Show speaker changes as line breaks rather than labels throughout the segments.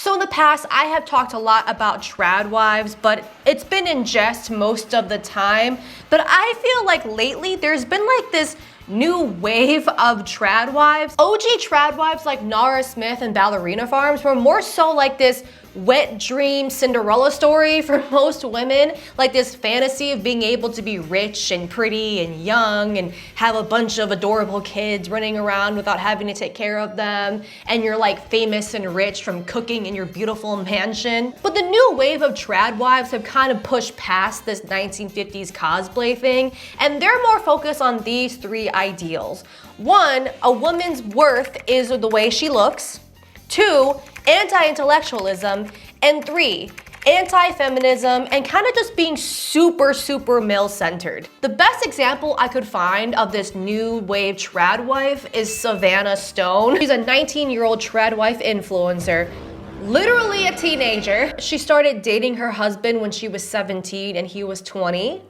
So in the past, I have talked a lot about trad wives, but it's been in jest most of the time. But I feel like lately there's been like this new wave of trad wives. OG trad wives like Nara Smith and Ballerina Farms were more so like this wet dream Cinderella story for most women, like this fantasy of being able to be rich and pretty and young and have a bunch of adorable kids running around without having to take care of them, and you're like famous and rich from cooking in your beautiful mansion. But the new wave of trad wives have kind of pushed past this 1950s cosplay thing, and they're more focused on these three ideals. One, a woman's worth is the way she looks. Two, anti-intellectualism. And three, anti-feminism and kind of just being super male-centered. The best example I could find of this new wave trad wife is Savanna Stone. She's a 19-year-old trad wife influencer. Literally a teenager. She started dating her husband when she was 17 and he was 20.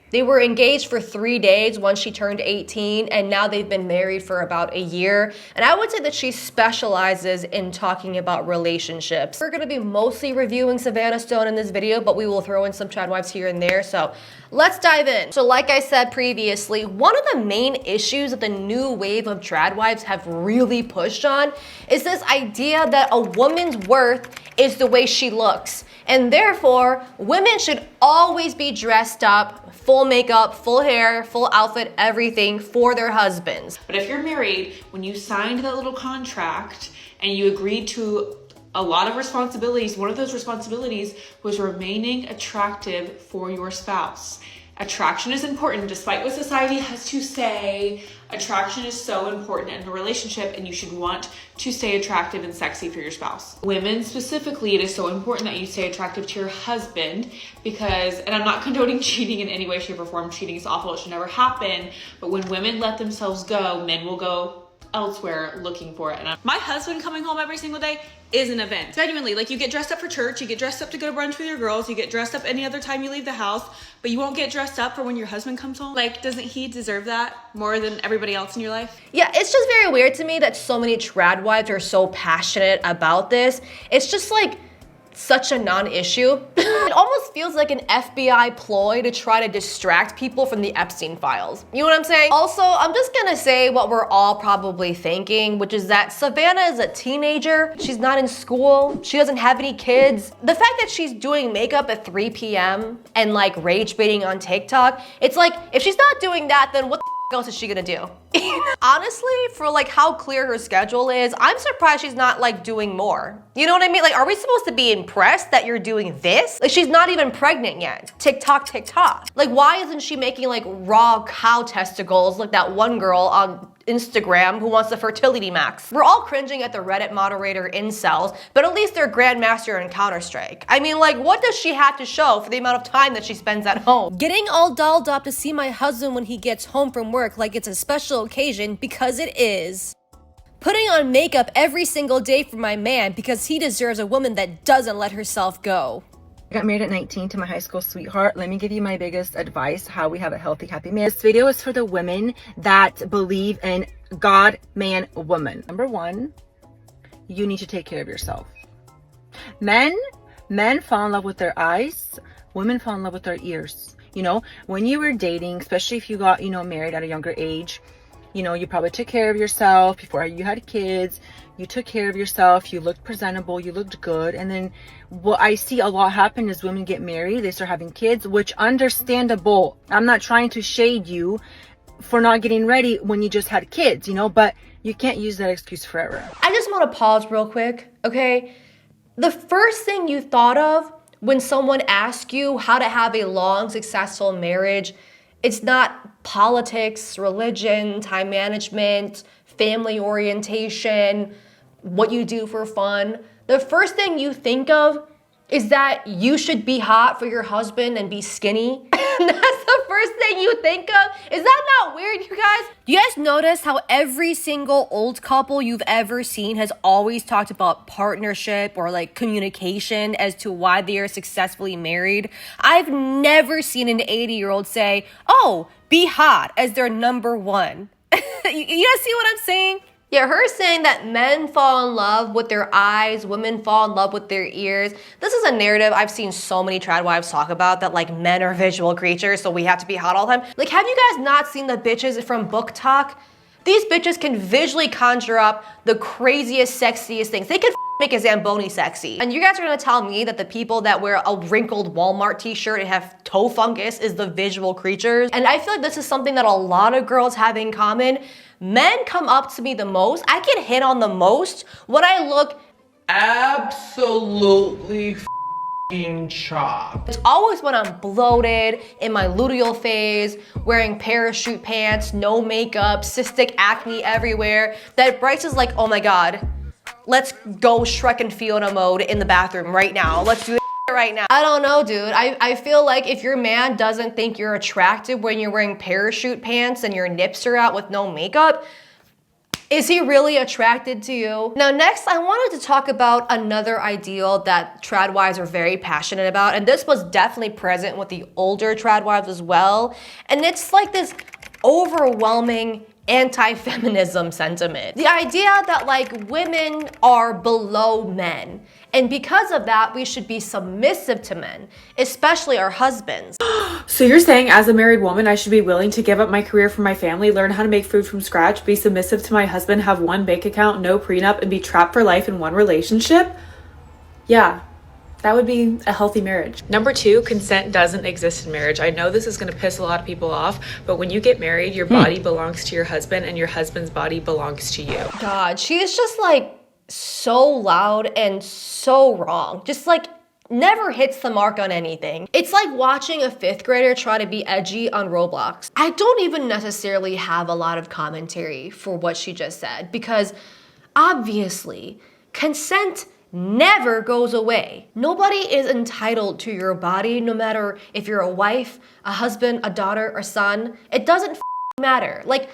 They were engaged for 3 days once she turned 18, and now they've been married for about a year. And I would say that she specializes in talking about relationships. We're gonna be mostly reviewing Savanna Stone in this video, but we will throw in some trad wives here and there, so let's dive in. So like I said previously, one of the main issues that the new wave of trad wives have really pushed on is this idea that a woman's worth is the way she looks. And therefore, women should always be dressed up, full makeup, full hair, full outfit, everything for their husbands.
But if you're married, when you signed that little contract and you agreed to a lot of responsibilities, one of those responsibilities was remaining attractive for your spouse. Attraction is important, despite what society has to say. Attraction is so important in a relationship, and you should want to stay attractive and sexy for your spouse. Women specifically, it is so important that you stay attractive to your husband because, and I'm not condoning cheating in any way, shape, or form. Cheating is awful. It should never happen. But when women let themselves go, men will go elsewhere looking for it. And my husband coming home every single day is an event. Genuinely, like, you get dressed up for church, you get dressed up to go to brunch with your girls, you get dressed up any other time you leave the house, but you won't get dressed up for when your husband comes home. Like, doesn't he deserve that more than everybody else in your life?
Yeah, it's just very weird to me that so many trad wives are so passionate about this. It's just like such a non-issue. It almost feels like an FBI ploy to try to distract people from the Epstein files. You know what I'm saying? Also, I'm just gonna say what we're all probably thinking, which is that Savanna is a teenager. She's not in school. She doesn't have any kids. The fact that she's doing makeup at 3 p.m. and like rage baiting on TikTok, it's like, if she's not doing that, then what the else is she gonna do? Honestly, for like how clear her schedule is, I'm surprised she's not like doing more. You know what I mean? Like, are we supposed to be impressed that you're doing this? Like, she's not even pregnant yet. TikTok. Like, why isn't she making like raw cow testicles like that one girl on Instagram who wants the fertility max? We're all cringing at the Reddit moderator incels, but at least they're Grandmaster in Counter-Strike. I mean, like, what does she have to show for the amount of time that she spends at home? Getting all dolled up to see my husband when he gets home from work like it's a special occasion, because it is. Putting on makeup every single day for my man because he deserves a woman that doesn't let herself go.
I got married at 19 to my high school sweetheart. Let me give you my biggest advice, how we have a healthy, happy marriage. This video is for the women that believe in God, man, woman. Number one, you need to take care of yourself. Men fall in love with their eyes. Women fall in love with their ears. You know, when you were dating, especially if you got, married at a younger age, you probably took care of yourself before you had kids. You took care of yourself. You looked presentable. You looked good. And then what I see a lot happen is women get married. They start having kids, which understandable. I'm not trying to shade you for not getting ready when you just had kids, but you can't use that excuse forever.
I just want to pause real quick, okay? The first thing you thought of when someone asks you how to have a long, successful marriage, it's not politics, religion, time management, family orientation, what you do for fun. The first thing you think of is that you should be hot for your husband and be skinny. That's the first thing you think of. Is that not weird, you guys? Do you guys notice how every single old couple you've ever seen has always talked about partnership or like communication as to why they are successfully married? I've never seen an 80-year-old say, oh, be hot as their number one. You guys see what I'm saying? Yeah, her saying that men fall in love with their eyes, women fall in love with their ears. This is a narrative I've seen so many trad wives talk about, that like men are visual creatures, so we have to be hot all the time. Like, have you guys not seen the bitches from Book Talk? These bitches can visually conjure up the craziest, sexiest things. They can make a Zamboni sexy. And you guys are gonna tell me that the people that wear a wrinkled Walmart t-shirt and have toe fungus is the visual creatures? And I feel like this is something that a lot of girls have in common. Men come up to me the most, I get hit on the most when I look
absolutely chopped.
It's always when I'm bloated, in my luteal phase, wearing parachute pants, no makeup, cystic acne everywhere, that Bryce is like, oh my God, let's go Shrek and Fiona mode in the bathroom right now. Let's do it right now. I don't know, dude. I feel like if your man doesn't think you're attractive when you're wearing parachute pants and your nips are out with no makeup, is he really attracted to you? Now, next, I wanted to talk about another ideal that trad wives are very passionate about, and this was definitely present with the older trad wives as well, and it's like this overwhelming anti-feminism sentiment. The idea that like women are below men, and because of that, we should be submissive to men, especially our husbands.
So you're saying as a married woman, I should be willing to give up my career for my family, learn how to make food from scratch, be submissive to my husband, have one bank account, no prenup, and be trapped for life in one relationship? Yeah, that would be a healthy marriage. Number 2, consent doesn't exist in marriage. I know this is going to piss a lot of people off, but when you get married, your body belongs to your husband and your husband's body belongs to you.
God, she is just like so loud and so wrong. Just like never hits the mark on anything. It's like watching a 5th grader try to be edgy on Roblox. I don't even necessarily have a lot of commentary for what she just said, because obviously consent never goes away. Nobody is entitled to your body, no matter if you're a wife, a husband, a daughter, or son. It doesn't matter. Like,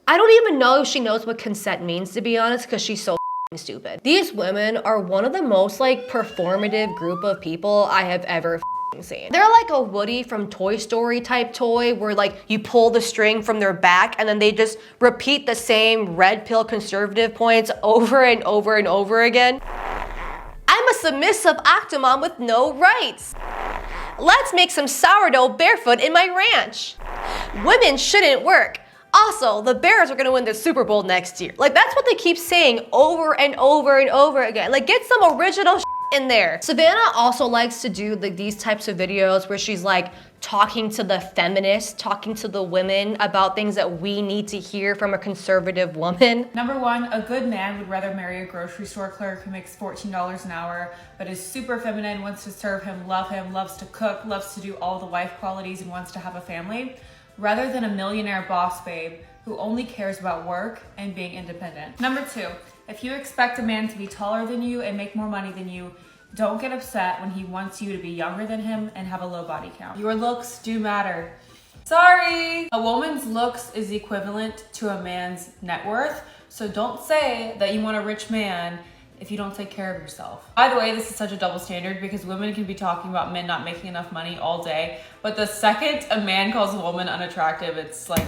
I don't even know if she knows what consent means, to be honest, because she's so stupid. These women are one of the most like performative group of people I have ever seen. They're like a Woody from Toy Story type toy, where like you pull the string from their back and then they just repeat the same red pill conservative points over and over and over again. I'm a submissive octomom with no rights. Let's make some sourdough barefoot in my ranch. Women shouldn't work. Also, the Bears are gonna win the Super Bowl next year. Like, that's what they keep saying over and over and over again. Like, get some original in there. Savanna also likes to do these types of videos where she's like talking to the feminists, talking to the women about things that we need to hear from a conservative woman.
Number 1, a good man would rather marry a grocery store clerk who makes $14 an hour, but is super feminine, wants to serve him, loves to cook, loves to do all the wife qualities, and wants to have a family, rather than a millionaire boss babe who only cares about work and being independent. Number 2, if you expect a man to be taller than you and make more money than you, don't get upset when he wants you to be younger than him and have a low body count. Your looks do matter. Sorry! A woman's looks is equivalent to a man's net worth, so don't say that you want a rich man if you don't take care of yourself. By the way, this is such a double standard because women can be talking about men not making enough money all day, but the second a man calls a woman unattractive, it's like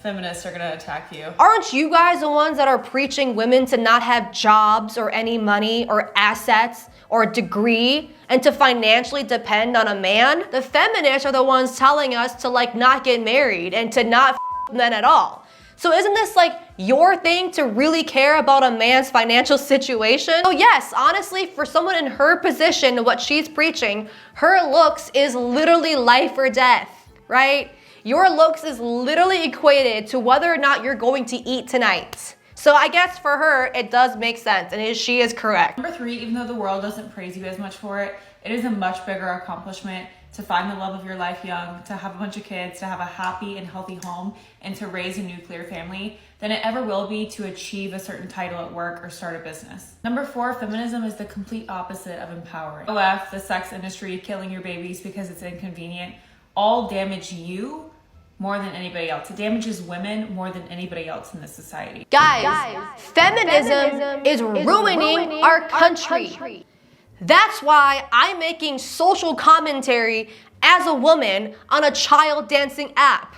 feminists are gonna attack you.
Aren't you guys the ones that are preaching women to not have jobs or any money or assets or a degree and to financially depend on a man? The feminists are the ones telling us to like not get married and to not men at all. So isn't this like your thing to really care about a man's financial situation? Oh yes, honestly, for someone in her position, what she's preaching, her looks is literally life or death, right? Your looks is literally equated to whether or not you're going to eat tonight. So I guess for her, it does make sense, and she is correct.
Number 3, even though the world doesn't praise you as much for it, it is a much bigger accomplishment to find the love of your life young, to have a bunch of kids, to have a happy and healthy home, and to raise a nuclear family than it ever will be to achieve a certain title at work or start a business. Number 4, feminism is the complete opposite of empowering. OF, the sex industry, killing your babies because it's inconvenient, all damage you more than anybody else. It damages women more than anybody else in this society.
Guys, feminism is ruining our country. That's why I'm making social commentary as a woman on a child dancing app.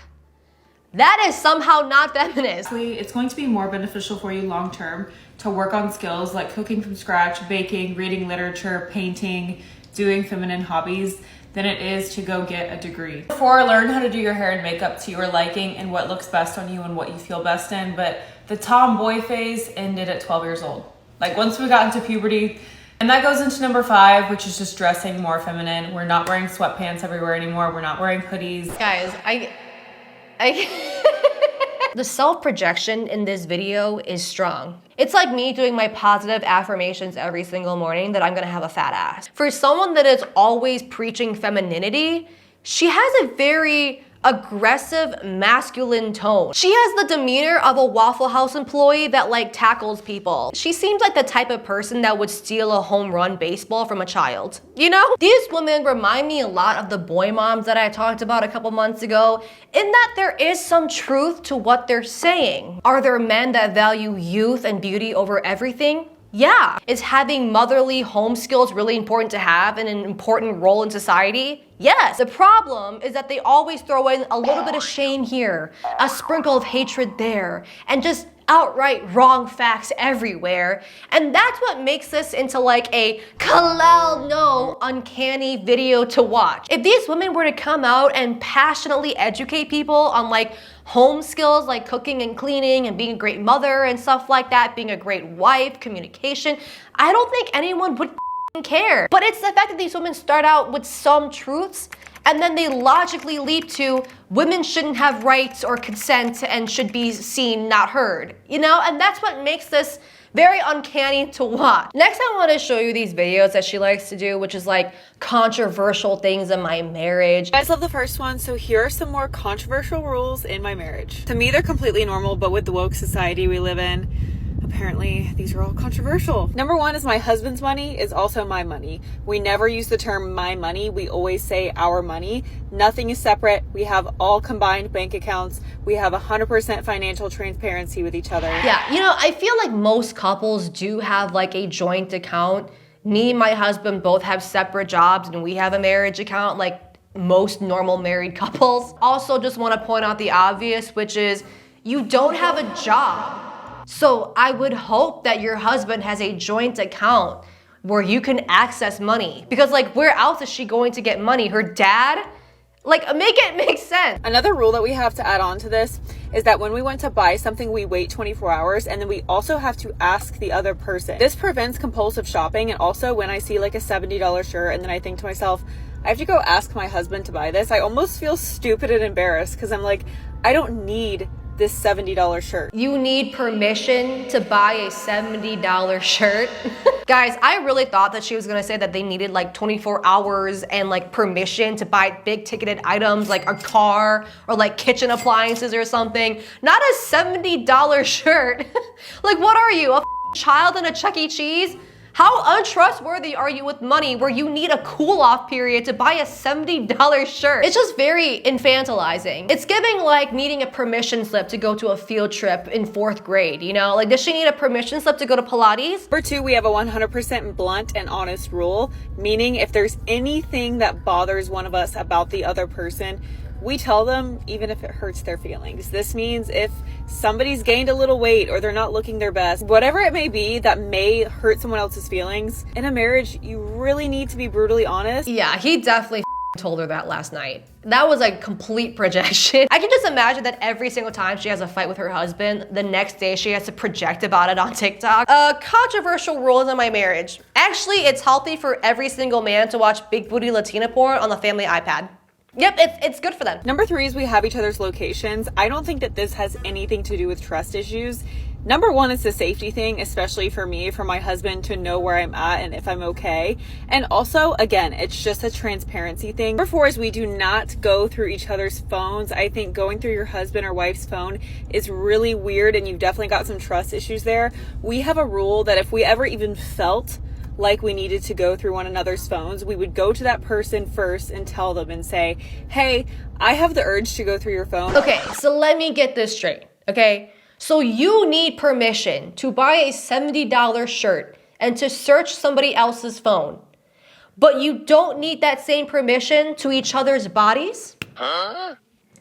That is somehow not feminist.
It's going to be more beneficial for you long term to work on skills like cooking from scratch, baking, reading literature, painting, doing feminine hobbies than it is to go get a degree. Before, learn how to do your hair and makeup to your liking and what looks best on you and what you feel best in, but the tomboy phase ended at 12 years old. Like once we got into puberty, and that goes into number 5, which is just dressing more feminine. We're not wearing sweatpants everywhere anymore. We're not wearing hoodies.
Guys, the self-projection in this video is strong. It's like me doing my positive affirmations every single morning that I'm gonna have a fat ass. For someone that is always preaching femininity, she has a very aggressive masculine tone. She has the demeanor of a Waffle House employee that like tackles people. She seems like the type of person that would steal a home run baseball from a child. You know? These women remind me a lot of the boy moms that I talked about a couple months ago, in that there is some truth to what they're saying. Are there men that value youth and beauty over everything? Yeah. Is having motherly home skills really important to have and an important role in society? Yes. The problem is that they always throw in a little bit of shame here, a sprinkle of hatred there, and just outright wrong facts everywhere. And that's what makes this into like a Kalel no uncanny video to watch. If these women were to come out and passionately educate people on like home skills like cooking and cleaning and being a great mother and stuff like that, being a great wife, communication, I don't think anyone would care. But it's the fact that these women start out with some truths and then they logically leap to women shouldn't have rights or consent and should be seen, not heard. You know, and that's what makes this very uncanny to watch. Next, I want to show you these videos that she likes to do, which is like controversial things in my marriage.
You guys love the first one, so here are some more controversial rules in my marriage. To me, they're completely normal, but with the woke society we live in, apparently these are all controversial. Number 1 is my husband's money is also my money. We never use the term my money. We always say our money. Nothing is separate. We have all combined bank accounts. We have 100% financial transparency with each other.
Yeah, you know, I feel like most couples do have like a joint account. Me and my husband both have separate jobs and we have a marriage account like most normal married couples. Also, just want to point out the obvious, which is you don't have a job. So I would hope that your husband has a joint account where you can access money. Because like, where else is she going to get money? Her dad? Like, make it make sense.
Another rule that we have to add on to this is that when we want to buy something, we wait 24 hours and then we also have to ask the other person. This prevents compulsive shopping. And also when I see like a $70 shirt and then I think to myself, I have to go ask my husband to buy this, I almost feel stupid and embarrassed because I'm like, I don't need this $70 shirt.
You need permission to buy a $70 shirt. Guys, I really thought that she was gonna say that they needed like 24 hours and like permission to buy big ticketed items like a car or like kitchen appliances or something. Not a $70 shirt. Like, what are you, a child in a Chuck E. Cheese? How untrustworthy are you with money where you need a cool-off period to buy a $70 shirt? It's just very infantilizing. It's giving like needing a permission slip to go to a field trip in 4th grade, you know? Like, does she need a permission slip to go to Pilates?
Number 2, we have a 100% blunt and honest rule, meaning if there's anything that bothers one of us about the other person, we tell them even if it hurts their feelings. This means if somebody's gained a little weight or they're not looking their best, whatever it may be that may hurt someone else's feelings, in a marriage, you really need to be brutally honest.
Yeah, he definitely told her that last night. That was a complete projection. I can just imagine that every single time she has a fight with her husband, the next day she has to project about it on TikTok. Controversial rules in my marriage. Actually, it's healthy for every single man to watch big booty Latina porn on the family iPad. Yep, it's good for them.
Number 3 is we have each other's locations. I don't think that this has anything to do with trust issues. Number 1 is the safety thing, especially for me, for my husband to know where I'm at and if I'm okay. And also, again, it's just a transparency thing. Number 4 is we do not go through each other's phones. I think going through your husband or wife's phone is really weird and you've definitely got some trust issues there. We have a rule that if we ever even felt like we needed to go through one another's phones, we would go to that person first and tell them and say, hey, I have the urge to go through your phone.
Okay, so let me get this straight, okay? So you need permission to buy a $70 shirt and to search somebody else's phone, but you don't need that same permission to each other's bodies? Huh?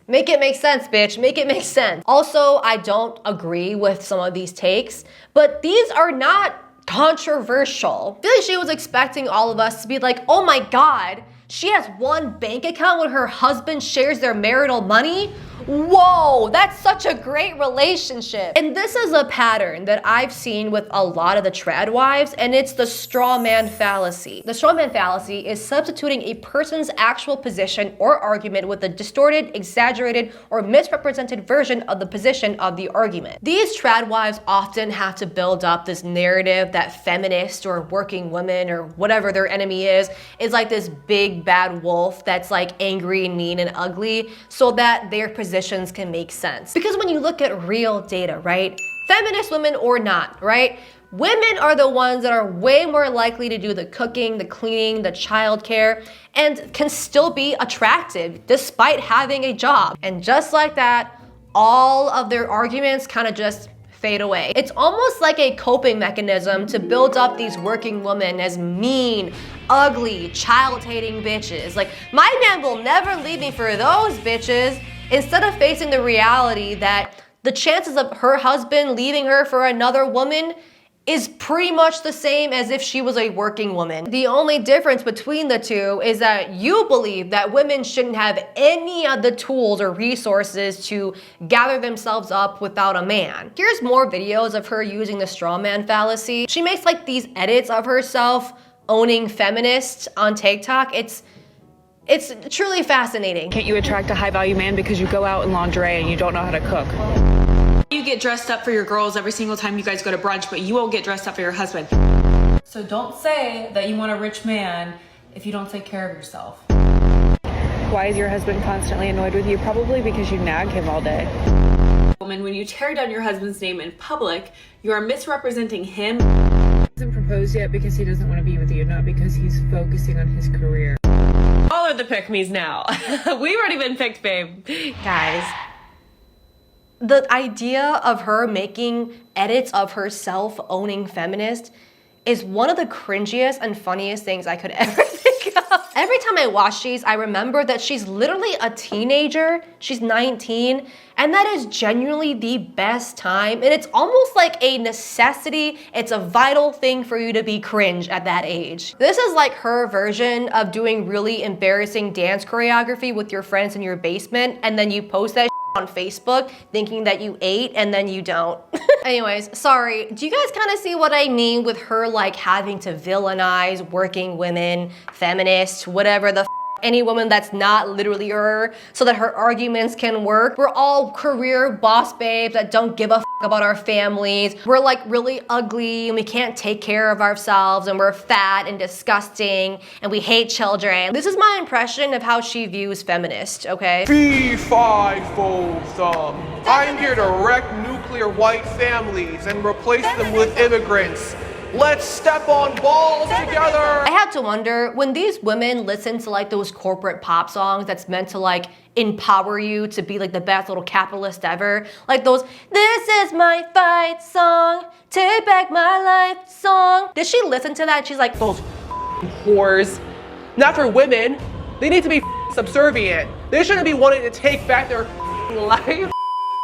Make it make sense, bitch. Make it make sense. Also, I don't agree with some of these takes, but these are not controversial. I feel like she was expecting all of us to be like, oh my God, she has one bank account when her husband shares their marital money? Whoa, that's such a great relationship. And this is a pattern that I've seen with a lot of the trad wives, and it's the straw man fallacy. The straw man fallacy is substituting a person's actual position or argument with a distorted, exaggerated, or misrepresented version of the position of the argument. These trad wives often have to build up this narrative that feminists or working women or whatever their enemy is like this big bad wolf that's like angry and mean and ugly, so that their positions can make sense. Because when you look at real data, right? Feminist women or not, right? Women are the ones that are way more likely to do the cooking, the cleaning, the childcare, and can still be attractive despite having a job. And just like that, all of their arguments kind of just fade away. It's almost like a coping mechanism to build up these working women as mean, ugly, child-hating bitches. Like, my man will never leave me for those bitches, instead of facing the reality that the chances of her husband leaving her for another woman is pretty much the same as if she was a working woman. The only difference between the two is that you believe that women shouldn't have any of the tools or resources to gather themselves up without a man. Here's more videos of her using the straw man fallacy. She makes like these edits of herself owning feminists on TikTok. It's truly fascinating.
Can't you attract a high value man because you go out in lingerie and you don't know how to cook? You get dressed up for your girls every single time you guys go to brunch, but you won't get dressed up for your husband.
So don't say that you want a rich man if you don't take care of yourself.
Why is your husband constantly annoyed with you? Probably because you nag him all day. Woman, when you tear down your husband's name in public, you are misrepresenting him.
He hasn't proposed yet because he doesn't want to be with you, not because he's focusing on his career.
All are the pick-me's now. We've already been picked, babe.
Guys, the idea of her making edits of herself owning feminist is one of the cringiest and funniest things I could ever think of. Every time I watch these, I remember that she's literally a teenager. She's 19, and that is genuinely the best time. And it's almost like a necessity. It's a vital thing for you to be cringe at that age. This is like her version of doing really embarrassing dance choreography with your friends in your basement, and then you post that on Facebook thinking that you ate and then you don't. Anyways, sorry. Do you guys kind of see what I mean with her like having to villainize working women, feminists, whatever the any woman that's not literally her, so that her arguments can work? We're all career boss babes that don't give a about our families. We're like really ugly and we can't take care of ourselves, and we're fat and disgusting and we hate children. This is my impression of how she views feminist, okay?
Fee, fi, fo, thumb. I'm here to wreck nuclear white families and replace them with immigrants. Let's step on balls together.
I have to wonder, when these women listen to like those corporate pop songs that's meant to like empower you to be like the best little capitalist ever, like those "This is my fight song, take back my life" song. Did she listen to that and she's like,
Those whores. Not for women. They need to be subservient. They shouldn't be wanting to take back their life.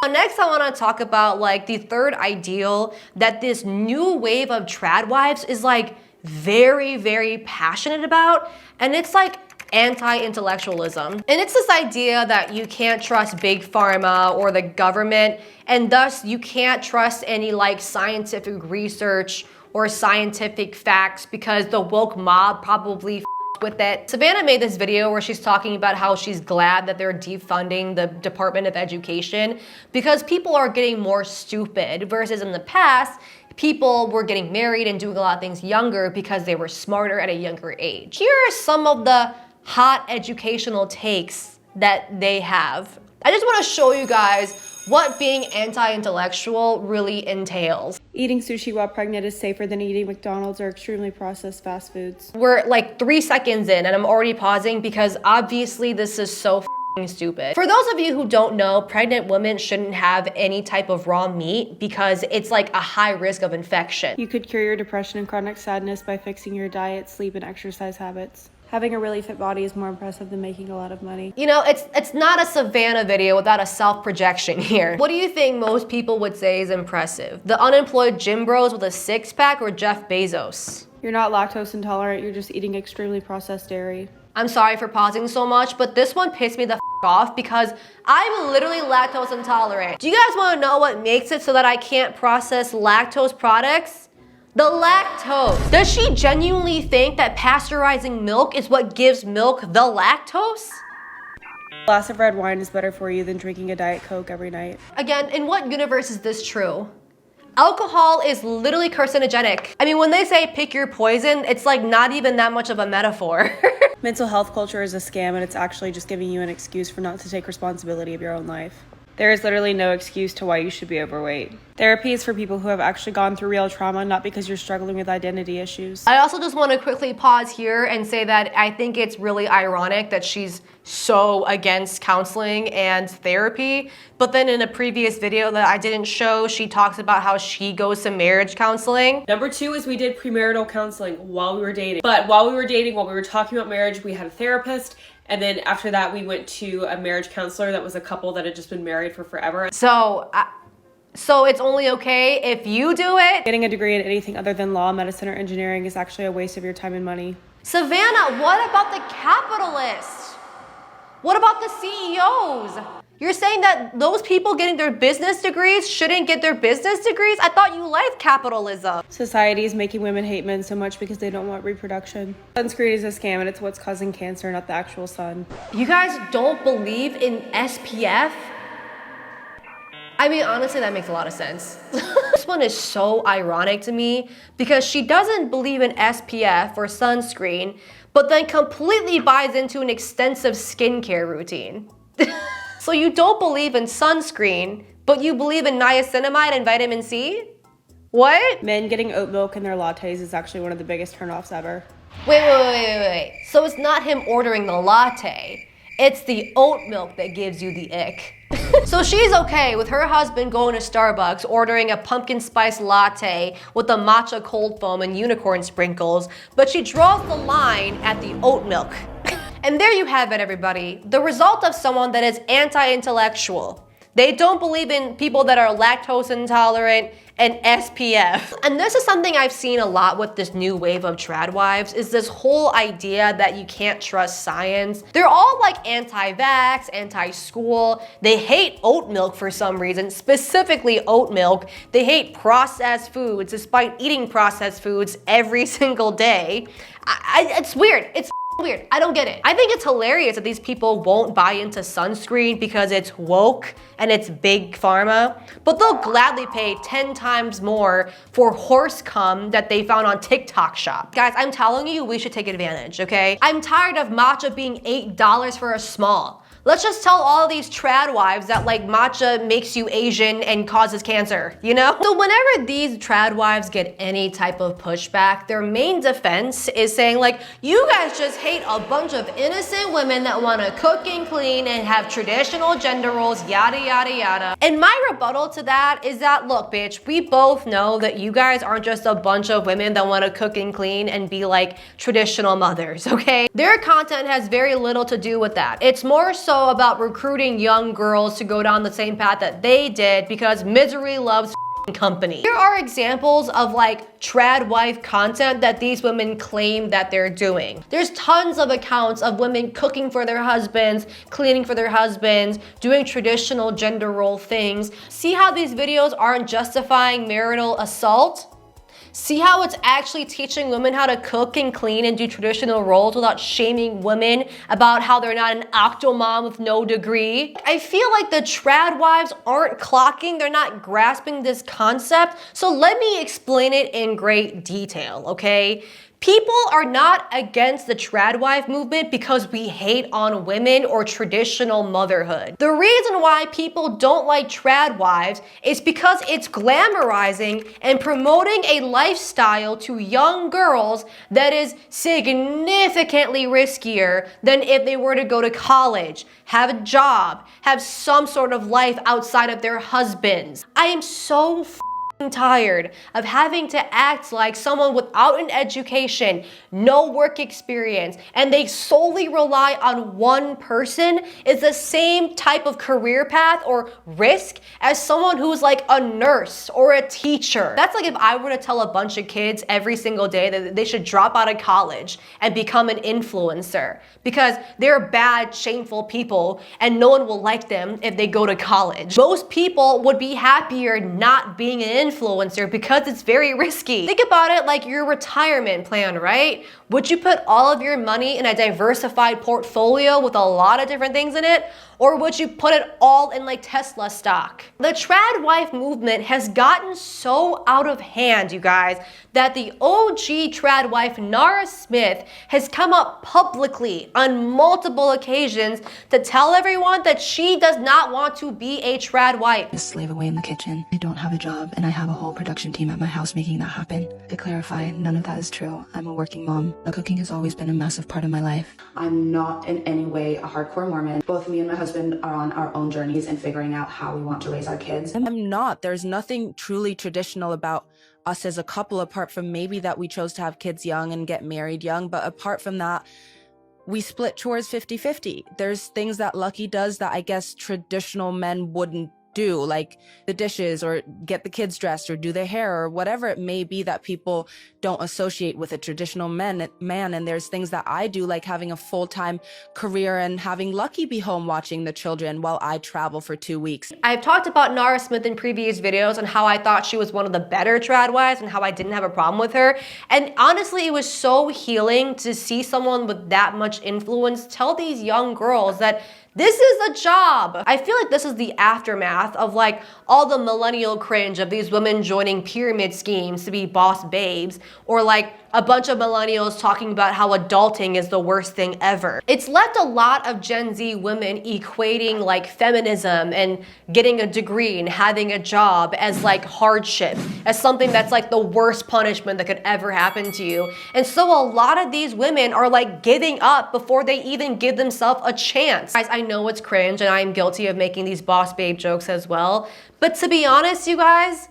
Next, I want to talk about like the third ideal that this new wave of trad wives is like very, very passionate about, and it's like anti-intellectualism. And it's this idea that you can't trust big pharma or the government, and thus you can't trust any like scientific research or scientific facts because the woke mob probably with it. Savanna made this video where she's talking about how she's glad that they're defunding the Department of Education because people are getting more stupid, versus in the past, people were getting married and doing a lot of things younger because they were smarter at a younger age. Here are some of the hot educational takes that they have. I just want to show you guys what being anti-intellectual really entails.
Eating sushi while pregnant is safer than eating McDonald's or extremely processed fast foods.
We're like 3 seconds in and I'm already pausing because obviously this is so stupid. For those of you who don't know, pregnant women shouldn't have any type of raw meat because it's like a high risk of infection.
You could cure your depression and chronic sadness by fixing your diet, sleep, and exercise habits. Having a really fit body is more impressive than making a lot of money.
You know, it's not a Savanna video without a self-projection here. What do you think most people would say is impressive? The unemployed gym bros with a six-pack or Jeff Bezos?
You're not lactose intolerant, you're just eating extremely processed dairy.
I'm sorry for pausing so much, but this one pissed me the off because I'm literally lactose intolerant. Do you guys want to know what makes it so that I can't process lactose products? The lactose. Does she genuinely think that pasteurizing milk is what gives milk the lactose?
A glass of red wine is better for you than drinking a Diet Coke every night.
Again, in what universe is this true? Alcohol is literally carcinogenic. I mean, when they say pick your poison, it's like not even that much of a metaphor.
Mental health culture is a scam, and it's actually just giving you an excuse for not to take responsibility of your own life. There is literally no excuse to why you should be overweight. Therapy is for people who have actually gone through real trauma, not because you're struggling with identity issues.
I also just want to quickly pause here and say that I think it's really ironic that she's so against counseling and therapy, but then in a previous video that I didn't show, she talks about how she goes to marriage counseling.
Number 2 is we did premarital counseling while we were dating. But while we were dating, while we were talking about marriage, we had a therapist. And then after that, we went to a marriage counselor that was a couple that had just been married for forever.
So it's only okay if you do it?
Getting a degree in anything other than law, medicine, or engineering is actually a waste of your time and money.
Savannah, what about the capitalists? What about the CEOs? You're saying that those people getting their business degrees shouldn't get their business degrees? I thought you liked capitalism.
Society is making women hate men so much because they don't want reproduction. Sunscreen is a scam, and it's what's causing cancer, not the actual sun.
You guys don't believe in SPF? I mean, honestly, that makes a lot of sense. This one is so ironic to me because she doesn't believe in SPF or sunscreen, but then completely buys into an extensive skincare routine. So you don't believe in sunscreen, but you believe in niacinamide and vitamin C? What?
Men getting oat milk in their lattes is actually one of the biggest turnoffs ever.
Wait. So it's not him ordering the latte. It's the oat milk that gives you the ick. So she's okay with her husband going to Starbucks, ordering a pumpkin spice latte with a matcha cold foam and unicorn sprinkles, but she draws the line at the oat milk. And there you have it, everybody. The result of someone that is anti-intellectual. They don't believe in people that are lactose intolerant and SPF. And this is something I've seen a lot with this new wave of trad wives, is this whole idea that you can't trust science. They're all like anti-vax, anti-school. They hate oat milk for some reason, specifically oat milk. They hate processed foods despite eating processed foods every single day. It's weird. It's weird. I don't get it. I think it's hilarious that these people won't buy into sunscreen because it's woke and it's big pharma, but they'll gladly pay 10 times more for horse cum that they found on TikTok shop. Guys, I'm telling you, we should take advantage, okay? I'm tired of matcha being $8 for a small. Let's just tell all of these trad wives that like matcha makes you Asian and causes cancer, you know? So whenever these trad wives get any type of pushback, their main defense is saying like, you guys just hate a bunch of innocent women that wanna cook and clean and have traditional gender roles, yada, yada, yada. And my rebuttal to that is that, look, bitch, we both know that you guys aren't just a bunch of women that wanna cook and clean and be like traditional mothers, okay? Their content has very little to do with that. It's more so about recruiting young girls to go down the same path that they did because misery loves company. Here are examples of like trad wife content that these women claim that they're doing. There's tons of accounts of women cooking for their husbands, cleaning for their husbands, doing traditional gender role things. See how these videos aren't justifying marital assault? See how it's actually teaching women how to cook and clean and do traditional roles without shaming women about how they're not an octomom with no degree? I feel like the trad wives aren't clocking, they're not grasping this concept, so let me explain it in great detail, okay? People are not against the trad wife movement because we hate on women or traditional motherhood. The reason why people don't like trad wives is because it's glamorizing and promoting a lifestyle to young girls that is significantly riskier than if they were to go to college, have a job, have some sort of life outside of their husbands. I am so tired of having to act like someone without an education, no work experience, and they solely rely on one person is the same type of career path or risk as someone who's like a nurse or a teacher. That's like if I were to tell a bunch of kids every single day that they should drop out of college and become an influencer because they're bad, shameful people and no one will like them if they go to college. Most people would be happier not being an influencer because it's very risky. Think about it like your retirement plan, right? Would you put all of your money in a diversified portfolio with a lot of different things in it? Or would you put it all in like Tesla stock? The trad wife movement has gotten so out of hand, you guys, that the OG trad wife Nara Smith has come up publicly on multiple occasions to tell everyone that she does not want to be a trad wife.
A slave away in the kitchen. I don't have a job and I have a whole production team at my house making that happen. To clarify, none of that is true. I'm a working mom. Cooking has always been a massive part of my life.
I'm not in any way a hardcore Mormon. Both me and my husband are on our own journeys and figuring out how we want to raise our kids.
I'm not. There's nothing truly traditional about us as a couple, apart from maybe that we chose to have kids young and get married young. But apart from that, we split chores 50-50. There's things that Lucky does that I guess traditional men wouldn't do, like the dishes or get the kids dressed or do their hair or whatever it may be that people don't associate with a traditional man. And there's things that I do, like having a full-time career and having Lucky be home watching the children while I travel for 2 weeks.
I've talked about Nara Smith in previous videos and how I thought she was one of the better trad wives and how I didn't have a problem with her. And honestly, it was so healing to see someone with that much influence tell these young girls that this is a job. I feel like this is the aftermath of like all the millennial cringe of these women joining pyramid schemes to be boss babes, or like a bunch of millennials talking about how adulting is the worst thing ever. It's left a lot of Gen Z women equating like feminism and getting a degree and having a job as like hardship, as something that's like the worst punishment that could ever happen to you. And so a lot of these women are like giving up before they even give themselves a chance. Guys, I know it's cringe and I'm guilty of making these boss babe jokes as well, but to be honest, you guys,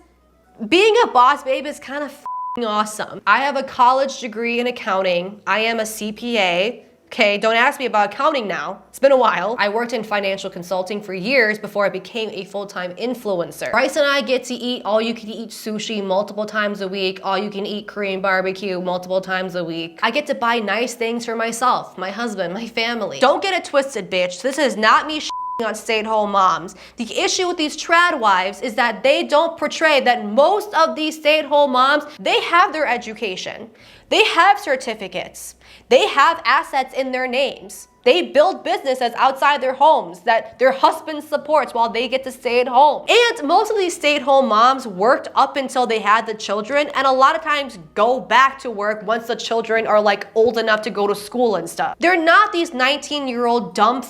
being a boss babe is kind of awesome. I have a college degree in accounting. I am a CPA. Okay, don't ask me about accounting now. It's been a while. I worked in financial consulting for years before I became a full-time influencer. Bryce and I get to eat all-you-can-eat sushi multiple times a week, all-you-can-eat Korean barbecue multiple times a week. I get to buy nice things for myself, my husband, my family. Don't get it twisted, bitch. This is not me on stay-at-home moms. The issue with these trad wives is that they don't portray that most of these stay-at-home moms, they have their education. They have certificates. They have assets in their names. They build businesses outside their homes that their husband supports while they get to stay at home. And most of these stay-at-home moms worked up until they had the children, and a lot of times go back to work once the children are like old enough to go to school and stuff. They're not these 19-year-old dumb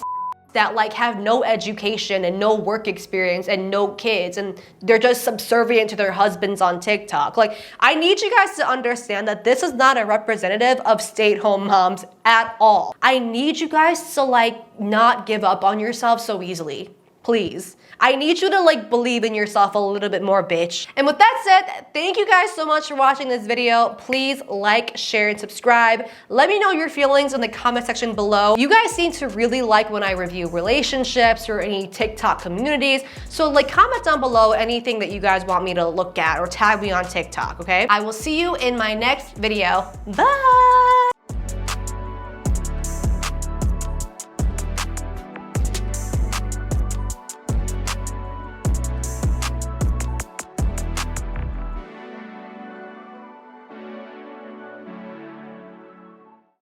that like have no education and no work experience and no kids and they're just subservient to their husbands on TikTok. Like, I need you guys to understand that this is not a representative of stay-at-home moms at all. I need you guys to like not give up on yourself so easily. Please. I need you to like believe in yourself a little bit more, bitch. And with that said, thank you guys so much for watching this video. Please like, share, and subscribe. Let me know your feelings in the comment section below. You guys seem to really like when I review relationships or any TikTok communities. So like comment down below anything that you guys want me to look at or tag me on TikTok, okay? I will see you in my next video. Bye!